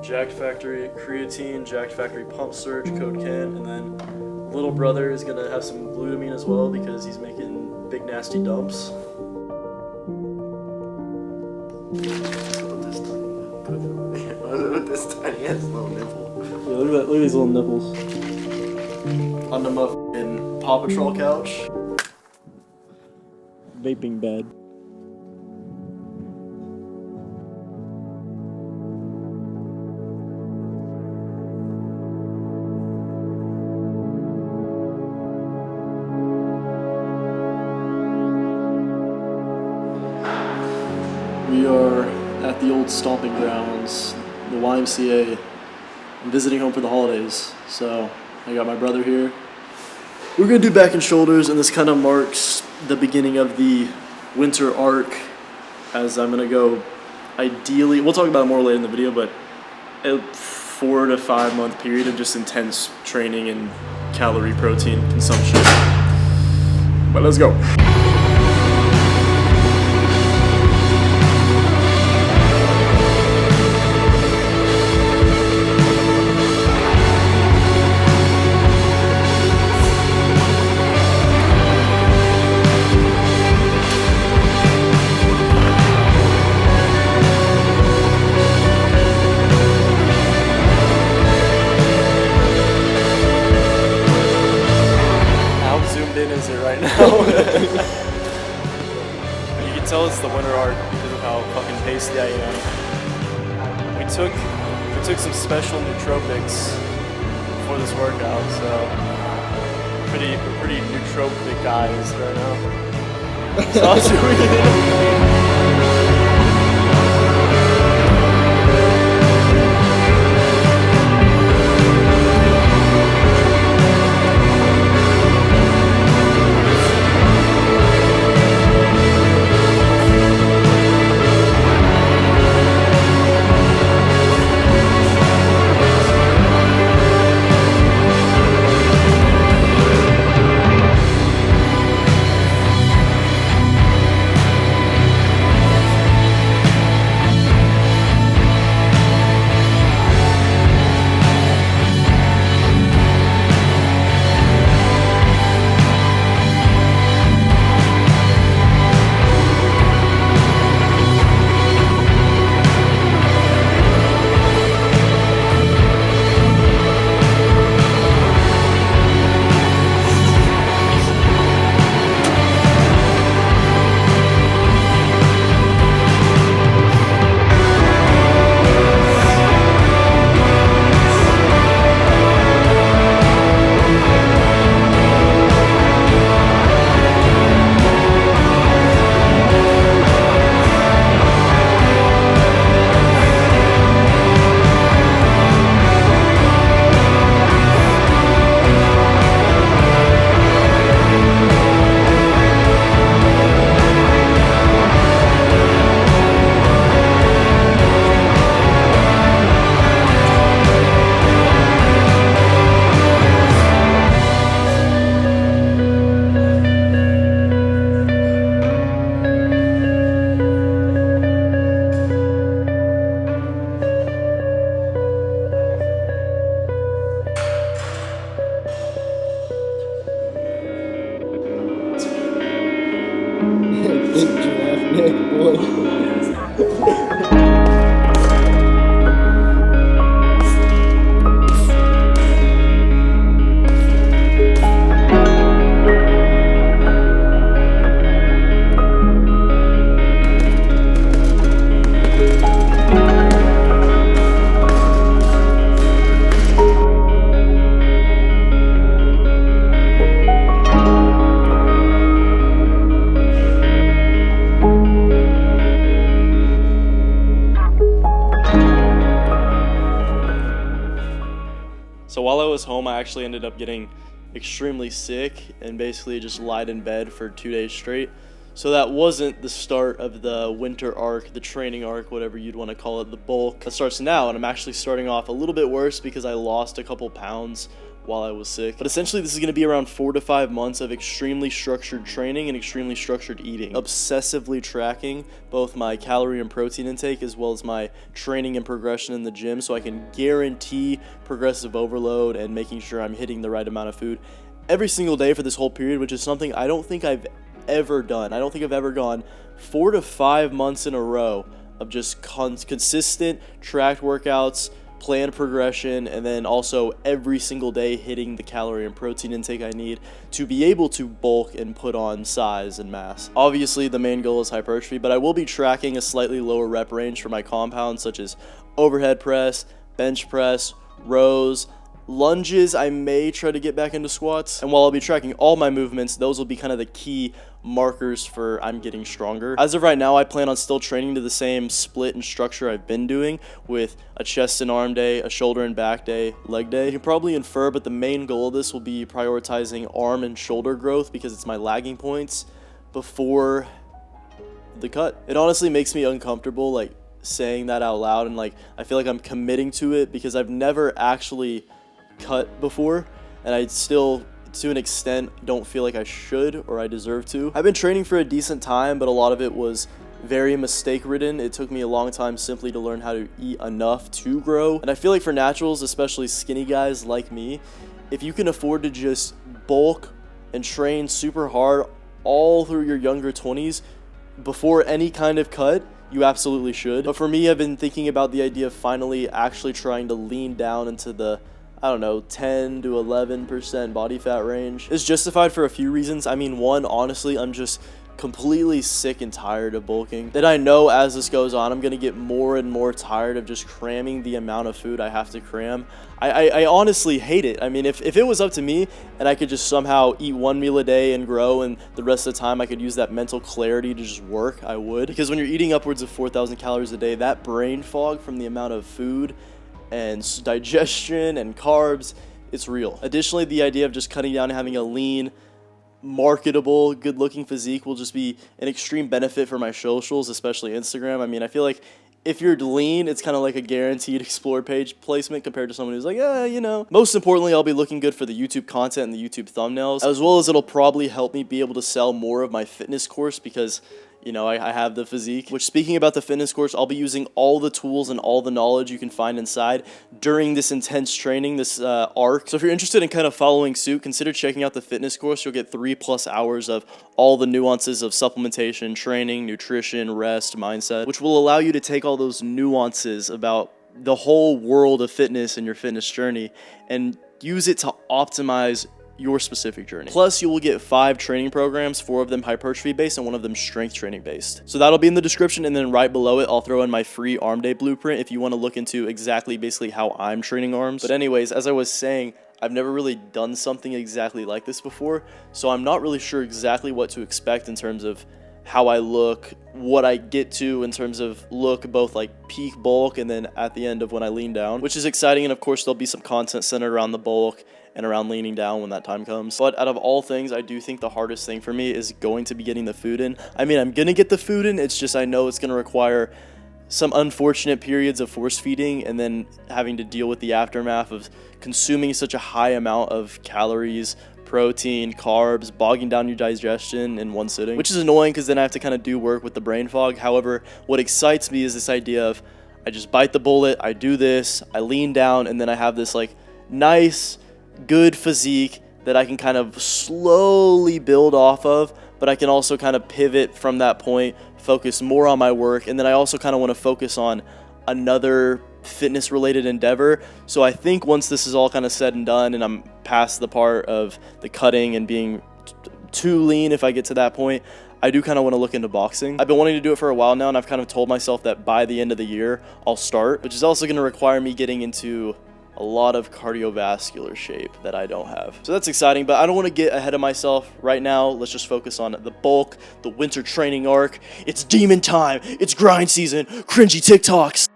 Jacked Factory creatine, Jacked Factory pump surge, code Ken, and then little brother is gonna have some glutamine as well because he's making big nasty dumps. With this tiny ass little nipple. Yeah, look at these little nipples. On the fucking Paw Patrol couch. Vaping bed. We are at the old stomping grounds, the YMCA. I'm visiting home for the holidays, so I got my brother here. We're gonna do back and shoulders, and this kind of marks the beginning of the winter arc, as I'm gonna go, ideally, we'll talk about it more later in the video, but a 4 to 5 month period of just intense training and calorie protein consumption. But let's go. Is it right now? You can tell it's the winter arc because of how fucking pasty I am. We took some special nootropics for this workout, so we're pretty nootropic guys right now. So I'll see what we can do. Big giraffe neck, boy. So while I was home, I actually ended up getting extremely sick and basically just lied in bed for 2 days straight. So that wasn't the start of the winter arc, the training arc, whatever you'd want to call it, the bulk. That starts now, and I'm actually starting off a little bit worse because I lost a couple pounds while I was sick. But essentially this is going to be around 4 to 5 months of extremely structured training and extremely structured eating. Obsessively tracking both my calorie and protein intake as well as my training and progression in the gym so I can guarantee progressive overload and making sure I'm hitting the right amount of food every single day for this whole period, which is something I don't think I've ever done. I don't think I've ever gone 4 to 5 months in a row of just consistent tracked workouts, planned progression, and then also every single day hitting the calorie and protein intake I need to be able to bulk and put on size and mass. Obviously, the main goal is hypertrophy, but I will be tracking a slightly lower rep range for my compounds, such as overhead press, bench press, rows, lunges. I may try to get back into squats, and while I'll be tracking all my movements, those will be kind of the key markers for I'm getting stronger. As of right now, I plan on still training to the same split and structure I've been doing, with a chest and arm day, a shoulder and back day, leg day. You can probably infer, but the main goal of this will be prioritizing arm and shoulder growth because it's my lagging points before the cut. It honestly makes me uncomfortable, like, saying that out loud, and like I feel like I'm committing to it because I've never actually cut before, and I still to an extent don't feel like I should or I deserve to. I've been training for a decent time, but a lot of it was very mistake ridden. It took me a long time simply to learn how to eat enough to grow, and I feel like for naturals, especially skinny guys like me, if you can afford to just bulk and train super hard all through your younger 20s before any kind of cut, you absolutely should. But for me, I've been thinking about the idea of finally actually trying to lean down into the 10 to 11% body fat range. It's justified for a few reasons. I mean, one, honestly, I'm just completely sick and tired of bulking. Then I know as this goes on, I'm gonna get more and more tired of just cramming the amount of food I have to cram. I honestly hate it. I mean, if it was up to me and I could just somehow eat one meal a day and grow, and the rest of the time I could use that mental clarity to just work, I would. Because when you're eating upwards of 4,000 calories a day, that brain fog from the amount of food and digestion and carbs, it's real. Additionally, the idea of just cutting down and having a lean, marketable, good-looking physique will just be an extreme benefit for my socials, especially Instagram. I mean, I feel like if you're lean, it's kind of like a guaranteed explore page placement compared to someone who's like, you know. Most importantly, I'll be looking good for the YouTube content and the YouTube thumbnails, as well as it'll probably help me be able to sell more of my fitness course because, you know, I have the physique. Which, speaking about the fitness course, I'll be using all the tools and all the knowledge you can find inside during this intense training, this arc. So if you're interested in kind of following suit, consider checking out the fitness course. You'll get 3+ hours of all the nuances of supplementation, training, nutrition, rest, mindset, which will allow you to take all those nuances about the whole world of fitness and your fitness journey and use it to optimize your specific journey. Plus, you will get 5 training programs, 4 of them hypertrophy based and 1 of them strength training based. So that'll be in the description, and then right below it, I'll throw in my free arm day blueprint if you want to look into exactly basically how I'm training arms. But anyways, as I was saying, I've never really done something exactly like this before, so I'm not really sure exactly what to expect in terms of how I look, what I get to in terms of look, both like peak bulk and then at the end of when I lean down, which is exciting. And of course, there'll be some content centered around the bulk and around leaning down when that time comes. But out of all things, I do think the hardest thing for me is going to be getting the food in. I mean, I'm gonna get the food in, it's just I know it's gonna require some unfortunate periods of force feeding and then having to deal with the aftermath of consuming such a high amount of calories, protein, carbs, bogging down your digestion in one sitting, which is annoying because then I have to kind of do work with the brain fog. However, what excites me is this idea of I just bite the bullet, I do this, I lean down, and then I have this like nice, good physique that I can kind of slowly build off of, but I can also kind of pivot from that point, focus more on my work, and then I also kind of want to focus on another fitness related endeavor. So I think once this is all kind of said and done and I'm past the part of the cutting and being too lean, if I get to that point, I do kind of want to look into boxing. I've been wanting to do it for a while now, and I've kind of told myself that by the end of the year I'll start, which is also going to require me getting into a lot of cardiovascular shape that I don't have. So that's exciting, but I don't want to get ahead of myself right now. Let's just focus on the bulk, the winter training arc. It's demon time, it's grind season, cringy TikToks.